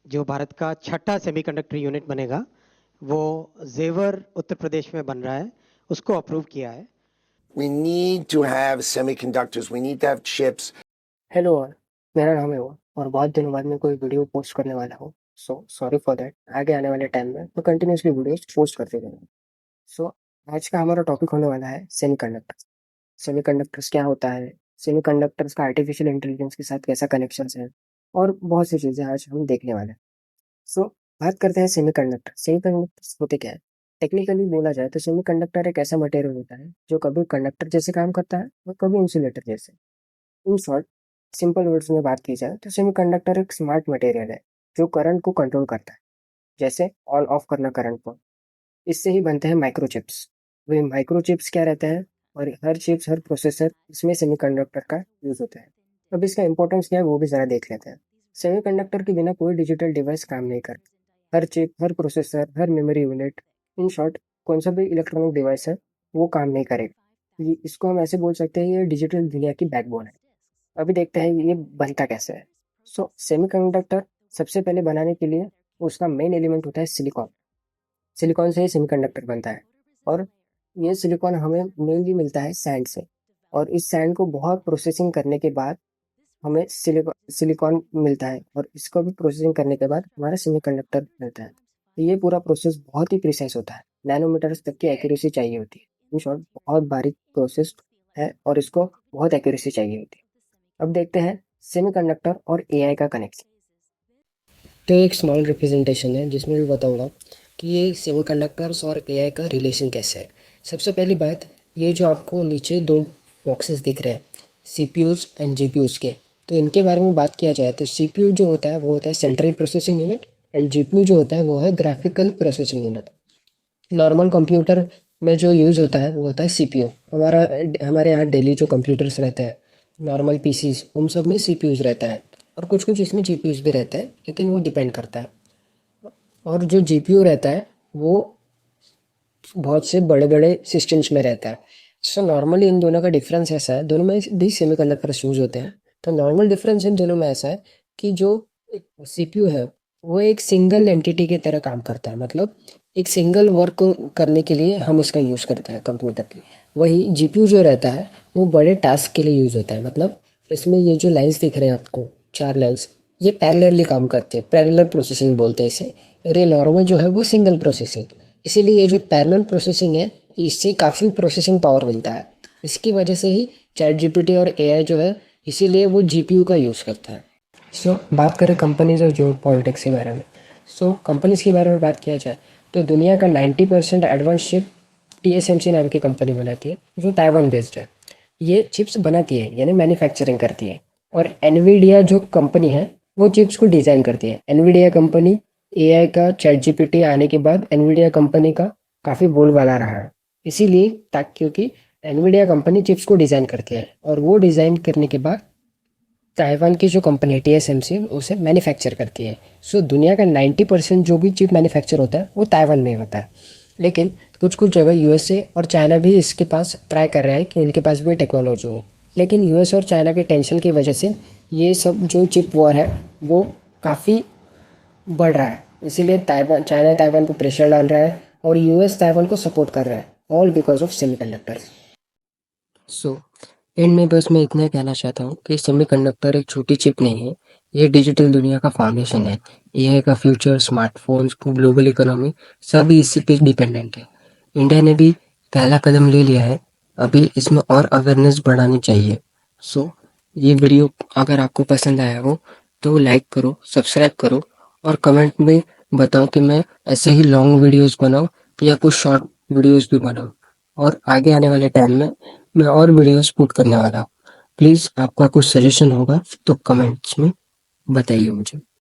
जो भारत का छठा सेमीकंडक्टर यूनिट बनेगा, वो जेवर उत्तर प्रदेश में बन रहा है, उसको अप्रूव किया है। We need to have semiconductors. We need to have chips. Hello और मेरा नाम है वो और बहुत दिनों बाद मैं कोई वीडियो पोस्ट करने वाला हूँ। So sorry for that. आगे आने वाले टाइम में मैं कंटिन्यूसली वीडियोस पोस्ट करते रहूँगा। सो आज का हमारा टॉपिक होने वाला है सेमीकंडक्टर्स। सेमीकंडक्टर्स क्या होता है, सेमीकंडक्टर्स का आर्टिफिशियल इंटेलिजेंस के साथ कैसा कनेक्शंस है और बहुत सी चीज़ें आज हम देखने वाले हैं। सो बात करते हैं सेमीकंडक्टर। सेमीकंडक्टर्स होते क्या है? टेक्निकली बोला जाए तो सेमीकंडक्टर एक ऐसा मटेरियल होता है जो कभी कंडक्टर जैसे काम करता है और कभी इंसुलेटर जैसे। इन शॉर्ट, सिंपल वर्ड्स में बात की जाए तो सेमीकंडक्टर एक स्मार्ट मटेरियल है जो करंट को कंट्रोल करता है, जैसे ऑन ऑफ करना करंट को। इससे ही बनते हैं माइक्रोचिप्स। वे माइक्रोचिप्स क्या रहता है, और हर चिप्स हर प्रोसेसर इसमें सेमीकंडक्टर का यूज होता है। अब इसका इंपॉर्टेंस क्या है वो भी ज़रा देख लेते हैं। सेमीकंडक्टर के बिना कोई डिजिटल डिवाइस काम नहीं करता। हर चिप, हर प्रोसेसर, हर मेमोरी यूनिट, इन शॉर्ट कौन सा भी इलेक्ट्रॉनिक डिवाइस है वो काम नहीं करेगा। इसको हम ऐसे बोल सकते हैं, ये डिजिटल दुनिया की बैकबोन है। अभी देखते हैं ये बनता कैसे है। सेमीकंडक्टर सबसे पहले बनाने के लिए उसका मेन एलिमेंट होता है सिलिकॉन। सिलिकॉन से ही सेमीकंडक्टर बनता है, और ये सिलिकॉन हमें मेनली मिलता है सैंड से। और इस सैंड को बहुत प्रोसेसिंग करने के बाद हमें सिलिकॉन मिलता है, और इसको भी प्रोसेसिंग करने के बाद हमारा सेमीकंडक्टर मिलता है। तो ये पूरा प्रोसेस बहुत ही प्रिसाइज होता है, नैनोमीटर्स तक की एक्यूरेसी चाहिए होती है। इन शॉर्ट बहुत बारीक प्रोसेस है और इसको बहुत एक्यूरेसी चाहिए होती है। अब देखते हैं सेमीकंडक्टर और एआई का कनेक्शन। तो एक स्मॉल रिप्रेजेंटेशन है जिसमें मैं बताऊंगा कि ये सेमीकंडक्टर्स और एआई का रिलेशन कैसे है। सबसे पहली बात, ये जो आपको नीचे दो बॉक्सेस दिख रहे हैं सीपीयूज एंड जीपीयूज के, तो इनके बारे में बात किया जाए तो सीपीयू जो होता है वो होता है central processing unit, and GPU जो होता है वो है graphical processing unit. Normal computer में जो यूज़ होता है वो होता है सीपीयू। हमारे यहाँ डेली जो कंप्यूटर्स रहते हैं, नॉर्मल पीसीज, उन सब में सीपीयूज रहता है, और कुछ कुछ इसमें जीपीयूज भी रहता है, लेकिन वो डिपेंड करता है। और जो जीपीयू रहता है वो बहुत से बड़े बड़े सिस्टम्स में रहता है। सो नॉर्मली इन दोनों का डिफरेंस ऐसा है, दोनों में भी सेमीकंडक्टर्स यूज होते हैं। तो नॉर्मल डिफरेंस इन दोनों में ऐसा है कि जो सीपीयू है वो एक सिंगल एंटिटी की तरह काम करता है, मतलब एक सिंगल वर्क को करने के लिए हम उसका यूज़ करते हैं कंप्यूटर के। वही जीपीयू जो रहता है वो बड़े टास्क के लिए यूज़ होता है, मतलब इसमें ये जो लाइंस दिख रहे हैं आपको, चार लाइंस, ये पैरेलली काम करते हैं, पैरेलल प्रोसेसिंग बोलते हैं इसे। और ये नॉर्मल जो है वो सिंगल प्रोसेसिंग। इसीलिए ये जो पैरेलल प्रोसेसिंग है इससे काफ़ी प्रोसेसिंग पावर मिलता है। इसकी वजह से ही चैट जीपीटी और एआई जो है, इसीलिए वो जीपीयू का यूज़ करता है। बात करें कंपनीज और जो पॉलिटिक्स के बारे में। कंपनीज के बारे में बात किया जाए तो दुनिया का 90% एडवांस चिप टीएसएमसी नाम की कंपनी बनाती है, जो ताइवान बेस्ड है। ये चिप्स बनाती है यानी मैन्युफैक्चरिंग करती है। और एनवीडिया जो कंपनी है वो चिप्स को डिज़ाइन करती है। एनवीडिया कंपनी एआई का चैट जीपीटी आने के बाद एनवीडिया कंपनी का काफ़ी बोलबाला रहा है। इसीलिए ताकि क्योंकि एनवीडिया कंपनी चिप्स को डिज़ाइन करती है, और वो डिज़ाइन करने के बाद ताइवान की जो कंपनी है टीएसएमसी उसे मैन्युफैक्चर करती है। दुनिया का 90% जो भी चिप मैन्युफैक्चर होता है वो ताइवान में होता है। लेकिन कुछ कुछ जगह यूएसए और चाइना भी इसके पास ट्राई कर रहे हैं कि इनके पास भी टेक्नोलॉजी हो। लेकिन यूएस और चाइना के टेंशन की वजह से ये सब जो चिप वॉर है वो काफ़ी बढ़ रहा है। इसीलिए चाइना ताइवान पर प्रेशर डाल रहा है, और यूएस ताइवान को सपोर्ट कर रहा है, all because of semiconductor. And में बस मैं इतना कहना चाहता हूँ कि सेमीकंडक्टर एक छोटी चिप नहीं है, ये डिजिटल दुनिया का फाउंडेशन है। एआई का फ्यूचर, स्मार्टफोन्स, ग्लोबल इकोनॉमी सभी इसी पे डिपेंडेंट है। इंडिया ने भी पहला कदम ले लिया है, अभी इसमें और अवेयरनेस बढ़ानी चाहिए। ये वीडियो अगर आपको पसंद आया हो तो लाइक करो, सब्सक्राइब करो, और कमेंट में बताओ कि मैं ऐसे ही लॉन्ग वीडियोस बनाऊं या कुछ शॉर्ट वीडियोस भी बनाऊं। और आगे आने वाले टाइम में मैं और वीडियोस पुट करने वाला हूँ। प्लीज़ आपका कुछ सजेशन होगा तो कमेंट्स में बताइए मुझे।